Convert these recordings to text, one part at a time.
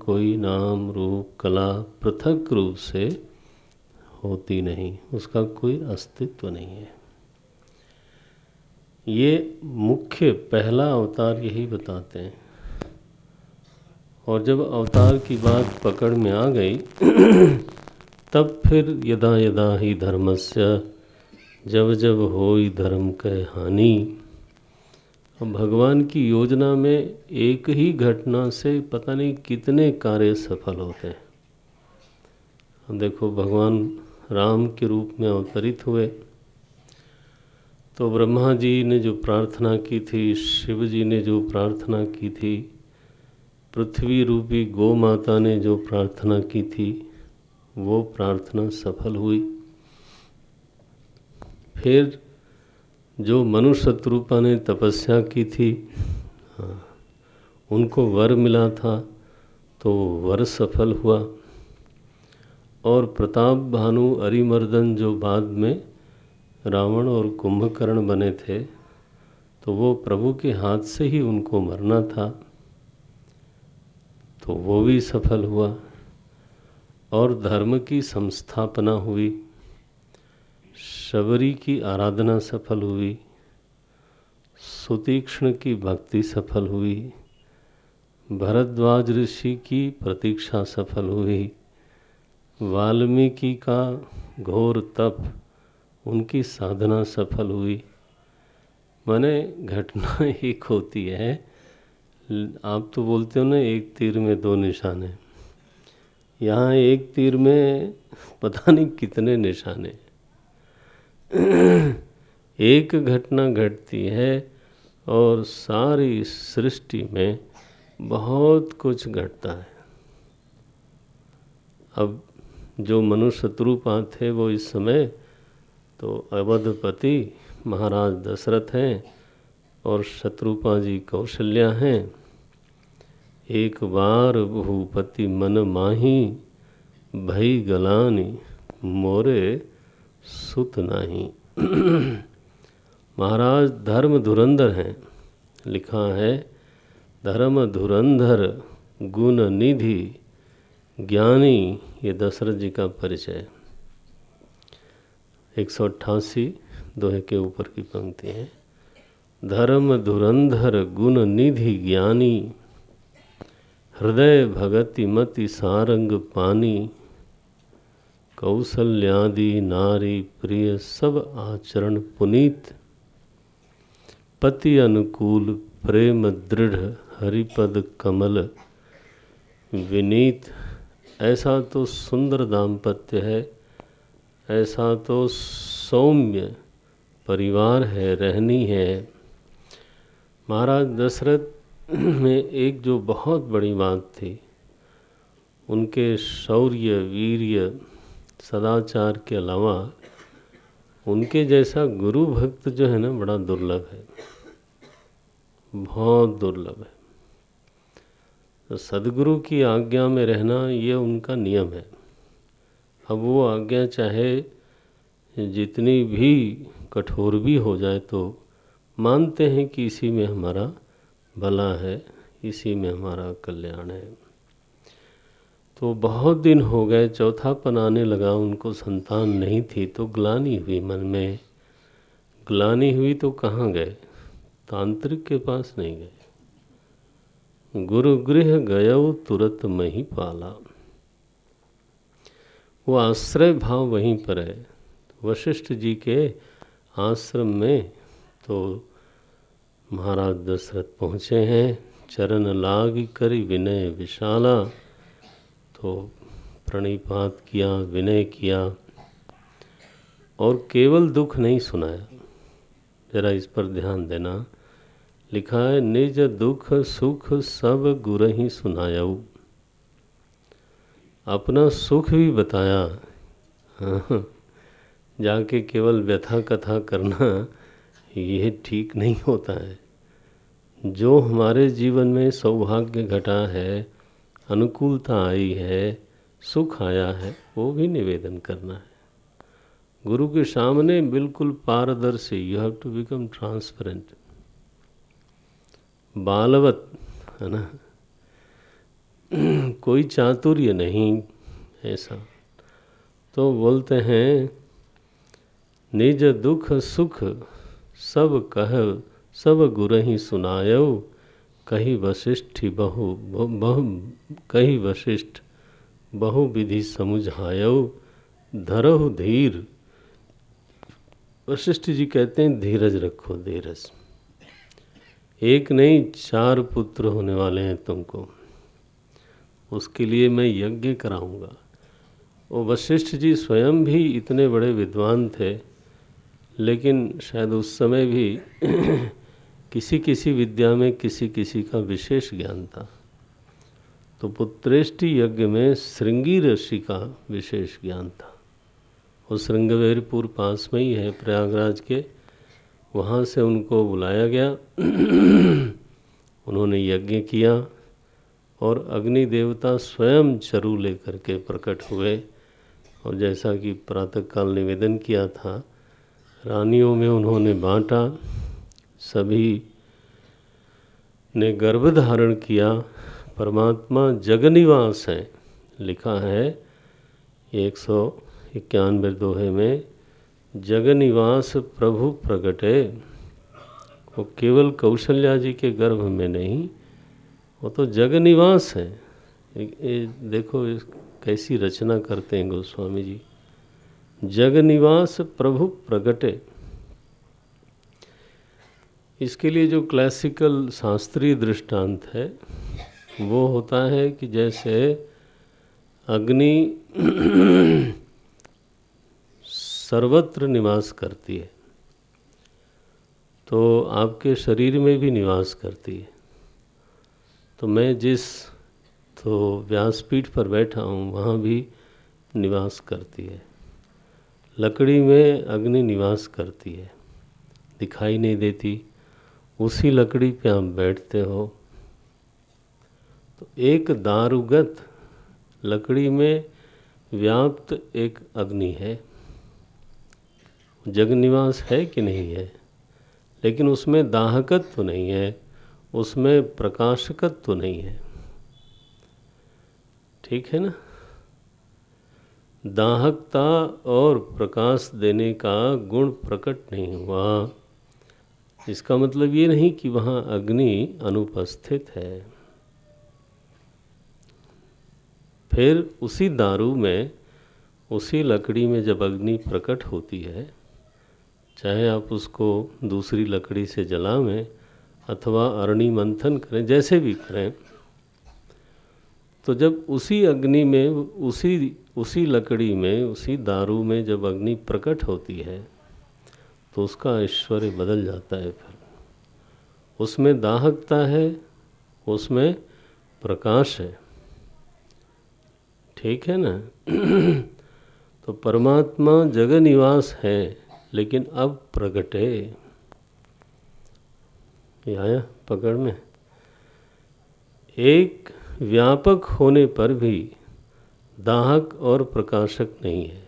कोई नाम रूप कला पृथक रूप से होती नहीं, उसका कोई अस्तित्व नहीं है। ये मुख्य पहला अवतार यही बताते हैं। और जब अवतार की बात पकड़ में आ गई तब फिर यदा यदा ही धर्मस्य, जब जब होई धर्म कह हानि। भगवान की योजना में एक ही घटना से पता नहीं कितने कार्य सफल होते हैं। अब देखो, भगवान राम के रूप में अवतरित हुए तो ब्रह्मा जी ने जो प्रार्थना की थी, शिव जी ने जो प्रार्थना की थी, पृथ्वी रूपी गौ माता ने जो प्रार्थना की थी, वो प्रार्थना सफल हुई। फिर जो मनुष्य शत्रुपा ने तपस्या की थी, उनको वर मिला था तो वर सफल हुआ। और प्रताप भानु अरिमर्दन जो बाद में रावण और कुंभकर्ण बने थे, तो वो प्रभु के हाथ से ही उनको मरना था, तो वो भी सफल हुआ। और धर्म की संस्थापना हुई, शबरी की आराधना सफल हुई, सुतीक्ष्ण की भक्ति सफल हुई, भरद्वाज ऋषि की प्रतीक्षा सफल हुई, वाल्मीकि का घोर तप, उनकी साधना सफल हुई। माने घटना एक होती है। आप तो बोलते हो ना, एक तीर में दो निशाने। यहाँ एक तीर में पता नहीं कितने निशाने। एक घटना घटती है और सारी सृष्टि में बहुत कुछ घटता है। अब जो मनुष्य शत्रुपा थे वो इस समय तो अवधपति महाराज दशरथ हैं और शत्रुपा जी कौशल्या हैं। एक बार भूपति मन माही, भई गलानी मोरे सुत नाही। महाराज धर्म धुरंधर हैं। लिखा है, धर्म धुरंधर गुण निधि ज्ञानी। ये दशरथ जी का परिचय। 188 दोहे के ऊपर की पंक्ति है। धर्म धुरंधर गुण निधि ज्ञानी, हृदय भगति मति सारंग पानी। कौसल्यादि नारी प्रिय सब आचरण पुनीत, पति अनुकूल प्रेम दृढ़ हरिपद कमल विनीत। ऐसा तो सुंदर दाम्पत्य है, ऐसा तो सौम्य परिवार है, रहनी है। महाराज दशरथ में एक जो बहुत बड़ी बात थी, उनके शौर्य वीर्य सदाचार के अलावा उनके जैसा गुरु भक्त जो है ना, बड़ा दुर्लभ है, बहुत दुर्लभ है। तो सदगुरु की आज्ञा में रहना ये उनका नियम है। अब वो आज्ञा चाहे जितनी भी कठोर भी हो जाए तो मानते हैं कि इसी में हमारा भला है, इसी में हमारा कल्याण है। तो बहुत दिन हो गए, चौथापन आने लगा, उनको संतान नहीं थी तो ग्लानि हुई मन में। ग्लानि हुई तो कहाँ गए? तांत्रिक के पास नहीं गए। गुरु गृह गयो तुरत मही पाला। वो आश्रय भाव वहीं पर है। वशिष्ठ जी के आश्रम में तो महाराज दशरथ पहुँचे हैं। चरण लाग करी विनय विशाला, तो प्रणिपात किया, विनय किया और केवल दुख नहीं सुनाया। जरा इस पर ध्यान देना। लिखा है, निज दुख सुख सब गुर ही सुनायऊ। अपना सुख भी बताया। जाके केवल व्यथा कथा करना ये ठीक नहीं होता है। जो हमारे जीवन में सौभाग्य घटा है, अनुकूलता आई है, सुख आया है, वो भी निवेदन करना है। गुरु के सामने बिल्कुल पारदर्शी। You have to become transparent, बालवत, है ना। कोई चातुर्य नहीं ऐसा। तो बोलते हैं निज दुख सुख सब कह सब गुरहि सुनायो, कही वशिष्ठ कही वशिष्ठ बहु विधि समुझायो, धरहु धीर। वशिष्ठ जी कहते हैं धीरज रखो, धीरज। एक नहीं 4 पुत्र होने वाले हैं तुमको, उसके लिए मैं यज्ञ कराऊंगा। वो वशिष्ठ जी स्वयं भी इतने बड़े विद्वान थे, लेकिन शायद उस समय भी किसी किसी विद्या में किसी किसी का विशेष ज्ञान था। तो पुत्रेष्टि यज्ञ में श्रृंगी ऋषि का विशेश ज्ञान था। वो श्रृंगवेरपुर पास में ही है प्रयागराज के, वहाँ से उनको बुलाया गया। उन्होंने यज्ञ किया और अग्नि देवता स्वयं चरु लेकर के प्रकट हुए। और जैसा कि प्रातःकाल निवेदन किया था, रानियों में उन्होंने बांटा, सभी ने गर्भ धारण किया। परमात्मा जगनिवास है, लिखा है 191 दोहे में, जगनिवास प्रभु प्रगटे। वो केवल कौशल्या जी के गर्भ में नहीं, वो तो जगनिवास है। ये देखो कैसी रचना करते हैं गोस्वामी जी, जगनिवास प्रभु प्रगटे। इसके लिए जो क्लासिकल शास्त्रीय दृष्टांत है वो होता है कि जैसे अग्नि सर्वत्र निवास करती है, तो आपके शरीर में भी निवास करती है। तो मैं जिस व्यासपीठ पर बैठा हूँ वहाँ भी निवास करती है। लकड़ी में अग्नि निवास करती है, दिखाई नहीं देती, उसी लकड़ी पे आप बैठते हो। तो एक दारुगत लकड़ी में व्याप्त एक अग्नि है, जगनिवास है कि नहीं है, लेकिन उसमें दाहकत्व तो नहीं है, उसमें प्रकाशकत्व तो नहीं है। ठीक है ना? दाहकता और प्रकाश देने का गुण प्रकट नहीं हुआ, इसका मतलब ये नहीं कि वहाँ अग्नि अनुपस्थित है। फिर उसी दारू में, उसी लकड़ी में जब अग्नि प्रकट होती है, चाहे आप उसको दूसरी लकड़ी से जलावें अथवा अरणि मंथन करें, जैसे भी करें, तो जब उसी अग्नि में, उसी लकड़ी में, उसी दारू में जब अग्नि प्रकट होती है तो उसका ऐश्वर्य बदल जाता है। फिर उसमें दाहकता है, उसमें प्रकाश है। ठीक है ना? तो परमात्मा जगनिवास है, लेकिन अब प्रगटे। ये आया पकड़ में? एक व्यापक होने पर भी दाहक और प्रकाशक नहीं है।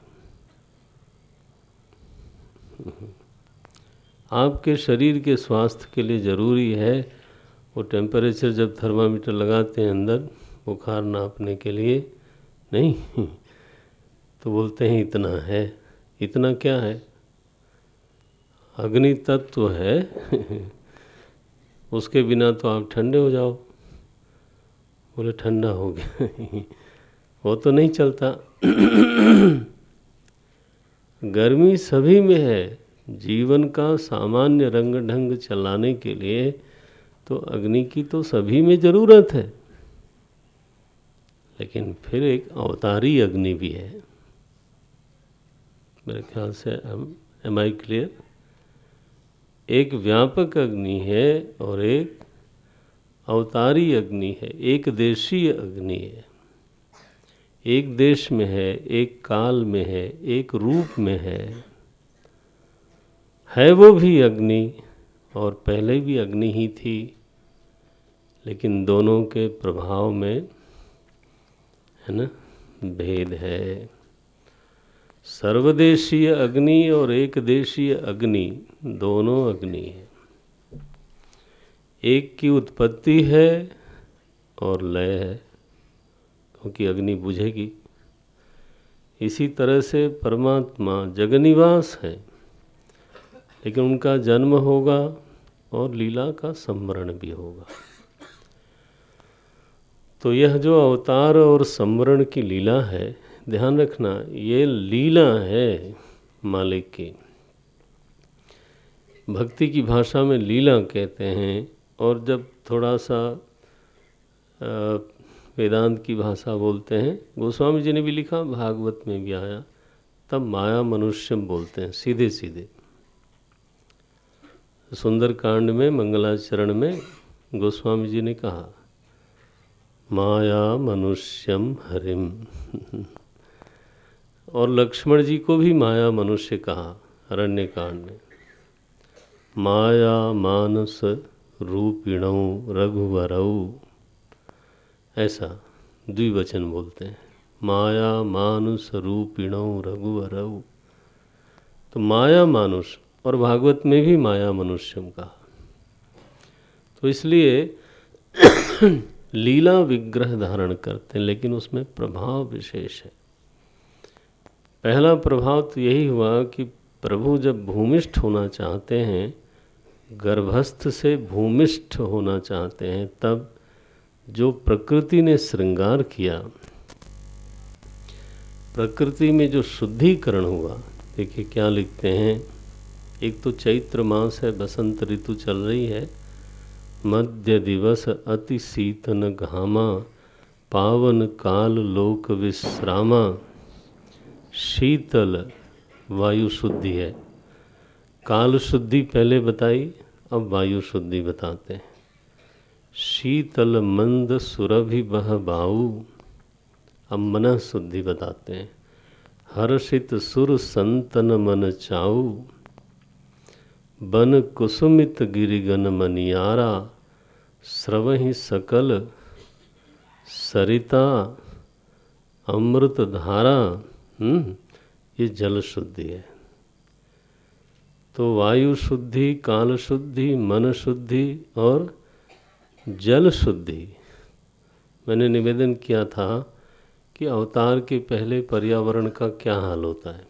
आपके शरीर के स्वास्थ्य के लिए ज़रूरी है, वो टेम्परेचर जब थर्मामीटर लगाते हैं अंदर बुखार नापने के लिए, नहीं तो बोलते हैं इतना है। इतना क्या है? अग्नि तत्व है उसके बिना तो आप ठंडे हो जाओ। बोले ठंडा हो गया वो तो नहीं चलता। गर्मी सभी में है। जीवन का सामान्य रंग ढंग चलाने के लिए तो अग्नि की तो सभी में ज़रूरत है, लेकिन फिर एक अवतारी अग्नि भी है। मेरे ख्याल से एम आई क्लियर? एक व्यापक अग्नि है और एक अवतारी अग्नि है, एक देशीय अग्नि है। एक देश में है, एक काल में है, एक रूप में है वो भी अग्नि, और पहले भी अग्नि ही थी, लेकिन दोनों के प्रभाव में है ना भेद है। सर्वदेशीय अग्नि और एक देशीय अग्नि, दोनों अग्नि है। एक की उत्पत्ति है और लय है, क्योंकि अग्नि बुझेगी। इसी तरह से परमात्मा जगनिवास है, लेकिन उनका जन्म होगा और लीला का स्मरण भी होगा। तो यह जो अवतार और स्मरण की लीला है, ध्यान रखना, ये लीला है मालिक की। भक्ति की भाषा में लीला कहते हैं, और जब थोड़ा सा वेदांत की भाषा बोलते हैं, गोस्वामी जी ने भी लिखा, भागवत में भी आया, तब माया मनुष्यम बोलते हैं सीधे सीधे। सुंदर कांड में मंगलाचरण में गोस्वामी जी ने कहा माया मनुष्यम हरिम और लक्ष्मण जी को भी माया मनुष्य कहा अरण्य कांड में। माया मानस रूपिणौ रघुवरौ, ऐसा द्विवचन बोलते हैं, माया मानुष रूपिणौ रघुवरौ। तो माया मानुष, और भागवत में भी माया मनुष्यम कहा। तो इसलिए लीला विग्रह धारण करते हैं, लेकिन उसमें प्रभाव विशेष है। पहला प्रभाव तो यही हुआ कि प्रभु जब भूमिष्ठ होना चाहते हैं, गर्भस्थ से भूमिष्ठ होना चाहते हैं, तब जो प्रकृति ने श्रृंगार किया, प्रकृति में जो शुद्धिकरण हुआ, देखिए क्या लिखते हैं। एक तो चैत्र मास है, बसंत ऋतु चल रही है। मध्य दिवस अति शीतन घामा, पावन काल लोक विश्रामा। शीतल वायु शुद्धि है। काल शुद्धि पहले बताई, अब वायु शुद्धि बताते हैं। शीतल मंद सुरभि बह बाऊ, अब मन शुद्धि बताते हैं। हर्षित सुर संतन मन चाऊ, बन कुसुमित गिरिगन मनियारा। स्रवहि सकल सरिता अमृत धारा। ये जल शुद्धि है। तो वायु शुद्धि, काल शुद्धि, मन शुद्धि और जल शुद्धि। मैंने निवेदन किया था कि अवतार के पहले पर्यावरण का क्या हाल होता है,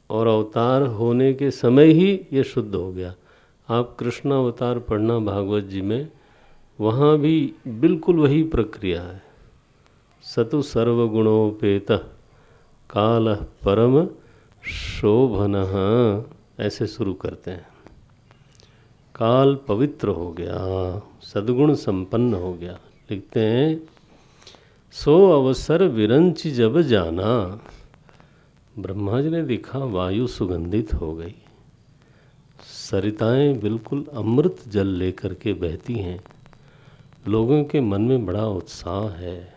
और अवतार होने के समय ही ये शुद्ध हो गया। आप कृष्ण अवतार पढ़ना भागवत जी में, वहाँ भी बिल्कुल वही प्रक्रिया है। सतु सर्वगुणोपेत कालः परम शोभनः, ऐसे शुरू करते हैं। काल पवित्र हो गया, सद्गुण संपन्न हो गया। लिखते हैं सो अवसर विरंच जब जाना। ब्रह्मा जी ने देखा वायु सुगंधित हो गई, सरिताएं बिल्कुल अमृत जल लेकर के बहती हैं। लोगों के मन में बड़ा उत्साह है।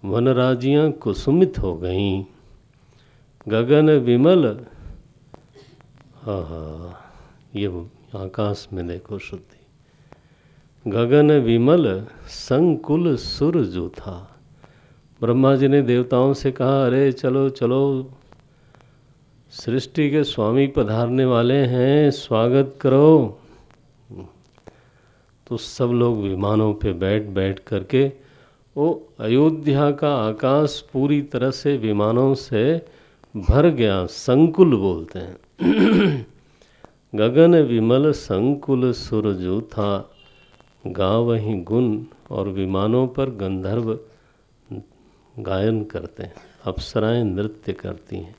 वनराजियां कुसुमित हो गईं, गगन विमल, ये आकाश में देखो शुद्धि। गगन विमल संकुल सुर जो था। ब्रह्मा जी ने देवताओं से कहा, अरे चलो चलो, सृष्टि के स्वामी पधारने वाले हैं, स्वागत करो। तो सब लोग विमानों पे बैठ बैठ करके, वो अयोध्या का आकाश पूरी तरह से विमानों से भर गया। संकुल बोलते हैं। गगन विमल संकुल सुर जो था, गावहि गुण, और विमानों पर गंधर्व गायन करते हैं, अप्सराएं नृत्य करती हैं,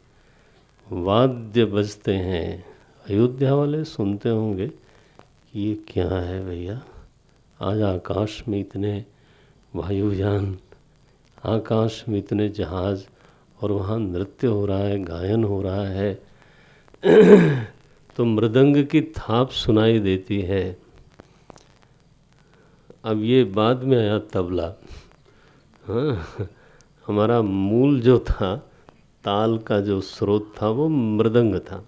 वाद्य बजते हैं। अयोध्या वाले सुनते होंगे कि ये क्या है भैया, आज आकाश में इतने वायुयान, आकाश में इतने जहाज, और वहाँ नृत्य हो रहा है, गायन हो रहा है। तो मृदंग की थाप सुनाई देती है। अब ये बाद में आया तबला। हाँ, हमारा मूल जो था, ताल का जो स्रोत था, वो मृदंग था।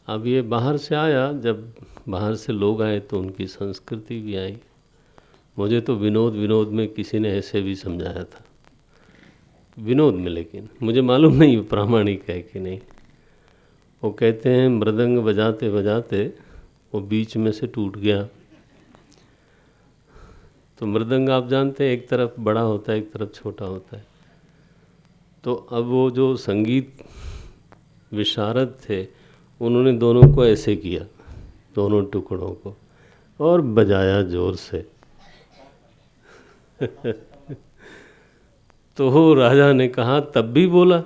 अब ये बाहर से आया, जब बाहर से लोग आए तो उनकी संस्कृति भी आई। मुझे तो विनोद विनोद में किसी ने ऐसे भी समझाया था, विनोद में, लेकिन मुझे मालूम नहीं प्रामाणिक है कि नहीं। वो कहते हैं मृदंग बजाते बजाते वो बीच में से टूट गया। तो मृदंग आप जानते हैं एक तरफ बड़ा होता है एक तरफ छोटा होता है। तो अब वो जो संगीत विशारद थे उन्होंने दोनों को ऐसे किया, दोनों टुकड़ों को, और बजाया जोर से। तो राजा ने कहा तब भी बोला,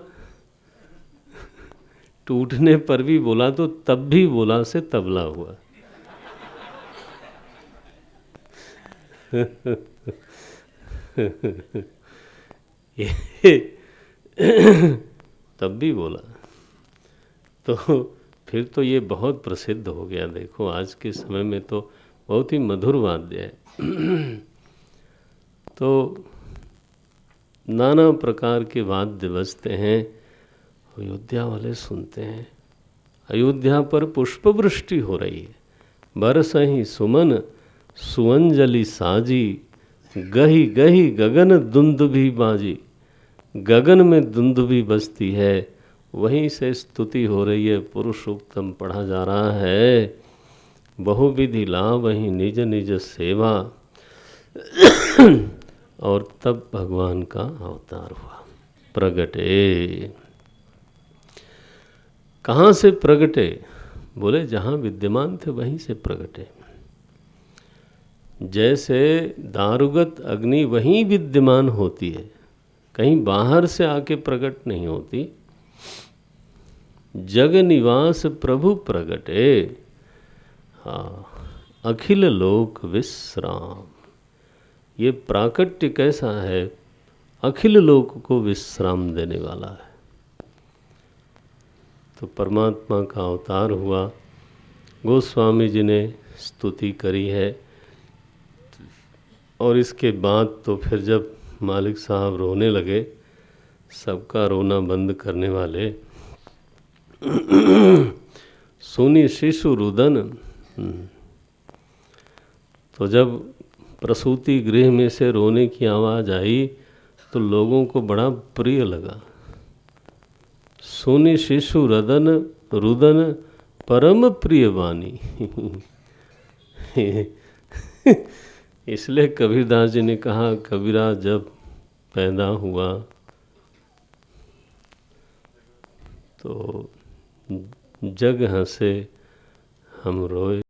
टूटने पर भी बोला तो तब भी बोला से तबला हुआ। ये तब भी बोला। तो फिर तो ये बहुत प्रसिद्ध हो गया। देखो आज के समय में तो बहुत ही मधुर वाद्य है। तो नाना प्रकार के वाद्य बजते हैं, अयोध्या वाले सुनते हैं। अयोध्या पर पुष्प वृष्टि हो रही है, बरसहीं सुमन सुअंजलि साजी, गही गही गगन दुंदुभी बाजी। गगन में दुंदुभी बजती है, वहीं से स्तुति हो रही है, पुरुषोत्तम पढ़ा जा रहा है। बहुविधि लावहि निज निज सेवा, और तब भगवान का अवतार हुआ, प्रगटे। कहाँ से प्रगटे? बोले जहाँ विद्यमान थे वहीं से प्रगटे। जैसे दारुगत अग्नि वहीं विद्यमान होती है, कहीं बाहर से आके प्रकट नहीं होती। जग निवास प्रभु प्रगटे, हाँ, अखिल लोक विश्राम। ये प्राकट्य कैसा है? अखिल लोक को विश्राम देने वाला है। तो परमात्मा का अवतार हुआ। गोस्वामी जी ने स्तुति करी है। और इसके बाद तो फिर जब मालिक साहब रोने लगे, सबका रोना बंद करने वाले, सुनी शिशु रुदन। तो जब प्रसूति गृह में से रोने की आवाज़ आई तो लोगों को बड़ा प्रिय लगा। सुनी शिशु रुदन रुदन परम प्रिय वाणी। इसलिए कबीरदास जी ने कहा, कबीरा जब पैदा हुआ तो जग हंसे हम रोए